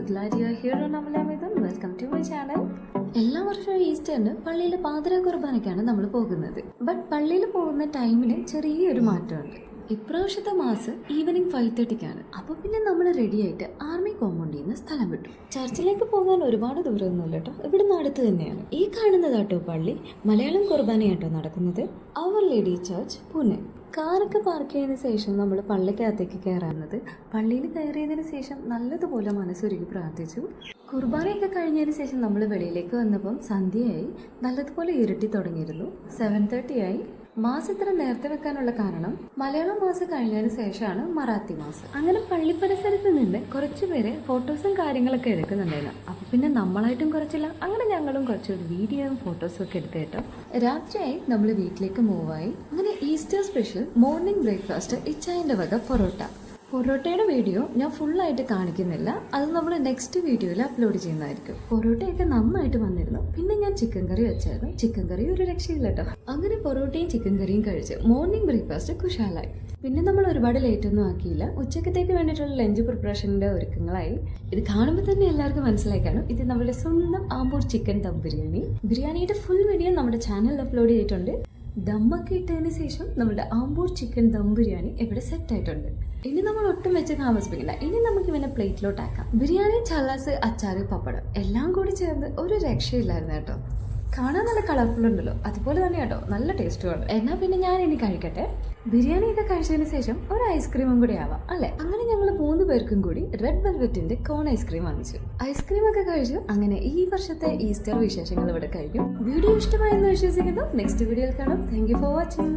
glad you are here on Amalamidhan. Welcome to my channel. എല്ലാ വർഷവും ഈസ്റ്ററിന് പള്ളിയിൽ പാതിര കുർബാനയ്ക്കാണ് നമ്മൾ പോകുന്നത്. ബട്ട് പള്ളിയിൽ പോകുന്ന ടൈമിന് ചെറിയൊരു മാറ്റമുണ്ട്. ഇപ്രാവശ്യത്തെ മാസ് ഈവനിങ് 5:30ക്കാണ്. അപ്പോൾ പിന്നെ നമ്മൾ റെഡി ആയിട്ട് ആർമി കോമ്പൗണ്ടിൽ നിന്ന് സ്ഥലം വിട്ടു. ചർച്ചിലേക്ക് പോകാൻ ഒരുപാട് ദൂരമൊന്നുമില്ല കേട്ടോ, ഇവിടുന്ന് അടുത്ത് തന്നെയാണ്. ഈ കാണുന്നതാട്ടോ പള്ളി. മലയാളം കുർബാനയാട്ടോ നടക്കുന്നത്. അവർ ലേഡി ചർച്ച്, പൂനെ. കാറൊക്കെ പാർക്ക് ചെയ്തതിന് ശേഷം നമ്മൾ പള്ളിക്കകത്തേക്ക് കയറാറുന്നത്. പള്ളിയിൽ കയറിയതിന് ശേഷം നല്ലതുപോലെ മനസ്സൊരുക്കി പ്രാർത്ഥിച്ചു. കുർബാനയൊക്കെ കഴിഞ്ഞതിന് ശേഷം നമ്മൾ വെളിയിലേക്ക് വന്നപ്പം സന്ധ്യയായി. നല്ലതുപോലെ ഇരുട്ടി തുടങ്ങിയിരുന്നു. 7:30 ആയി. മാസം ഇത്ര നേരത്തെ വെക്കാനുള്ള കാരണം മലയാളം മാസം കഴിഞ്ഞതിന് ശേഷമാണ് മറാത്തി മാസം. അങ്ങനെ പള്ളി പരിസരത്ത് നിന്ന് കുറച്ച് പേര് ഫോട്ടോസും കാര്യങ്ങളൊക്കെ എടുക്കുന്നുണ്ടായിരുന്നു. അപ്പൊ പിന്നെ നമ്മളായിട്ടും കുറച്ചില്ല, അങ്ങനെ ഞങ്ങളും കുറച്ച് വീഡിയോയും ഫോട്ടോസും ഒക്കെ എടുത്ത് കേട്ടോ. രാത്രിയായി നമ്മൾ വീട്ടിലേക്ക് മൂവായി. അങ്ങനെ ഈസ്റ്റർ സ്പെഷ്യൽ മോർണിംഗ് ബ്രേക്ക്ഫാസ്റ്റ് ഇച്ചായൻ്റെ വക പൊറോട്ടയുടെ വീഡിയോ ഞാൻ ഫുള്ളായിട്ട് കാണിക്കുന്നില്ല, അത് നമ്മൾ നെക്സ്റ്റ് വീഡിയോയിൽ അപ്ലോഡ് ചെയ്യുന്നതായിരിക്കും. പൊറോട്ടയൊക്കെ നന്നായിട്ട് വന്നിരുന്നു. പിന്നെ ഞാൻ ചിക്കൻ കറി വെച്ചായിരുന്നു. ചിക്കൻ കറി ഒരു രക്ഷയില്ല കേട്ടോ. അങ്ങനെ പൊറോട്ടയും ചിക്കൻ കറിയും കഴിച്ച് മോർണിംഗ് ബ്രേക്ക്ഫാസ്റ്റ് കുശാലായി. പിന്നെ നമ്മൾ ഒരുപാട് ലേറ്റ് ഒന്നും ആക്കിയില്ല. ഉച്ചക്കത്തേക്ക് വേണ്ടിയിട്ടുള്ള ലഞ്ച് പ്രിപ്പറേഷൻ്റെ ഒരുക്കങ്ങളായി. ഇത് കാണുമ്പോൾ തന്നെ എല്ലാവർക്കും മനസ്സിലായി കാണും, ഇത് നമ്മുടെ സ്വന്തം ആമ്പൂർ ചിക്കൻ ദം ബിരിയാണിയുടെ ഫുൾ വീഡിയോ നമ്മുടെ ചാനലിൽ അപ്ലോഡ് ചെയ്തിട്ടുണ്ട്. ദമ്മൊക്കെ ഇട്ടതിന് ശേഷം നമ്മുടെ ആമ്പൂർ ചിക്കൻ ദം ബിരിയാണി ഇവിടെ സെറ്റ് ആയിട്ടുണ്ട്. ഇനി നമ്മൾ ഒട്ടും വെച്ച് താമസിപ്പിക്കില്ല. ഇനി നമുക്ക് ഇവനെ പ്ലേറ്റിലോട്ടാക്കാം. ബിരിയാണി, ചല്ലാസ്, അച്ചാറ്, പപ്പടം എല്ലാം കൂടി ചേർന്ന് ഒരു രക്ഷയില്ലായിരുന്നു കേട്ടോ. കാണാൻ നല്ല കളർഫുൾ ഉണ്ടല്ലോ, അതുപോലെ തന്നെ കേട്ടോ നല്ല ടേസ്റ്റുമാണ്. എന്നാൽ പിന്നെ ഞാൻ ഇനി കഴിക്കട്ടെ. ബിരിയാണിയൊക്കെ കഴിച്ചതിന് ശേഷം ഒരു ഐസ്ക്രീമും കൂടി ആവാം അല്ലേ. അങ്ങനെ ഞങ്ങൾ 3 പേർക്കും കൂടി റെഡ് വെൽവെറ്റിന്റെ കോൺ ഐസ്ക്രീം വാങ്ങിച്ചു. ഐസ്ക്രീം ഒക്കെ കഴിച്ചു. അങ്ങനെ ഈ വർഷത്തെ ഈസ്റ്റർ വിശേഷങ്ങൾ ഇവിടെ കഴിഞ്ഞു. വീഡിയോ ഇഷ്ടമായെന്ന് വിശ്വസിക്കുന്നു. നെക്സ്റ്റ് വീഡിയോയിൽ കാണാം. Thank you for watching.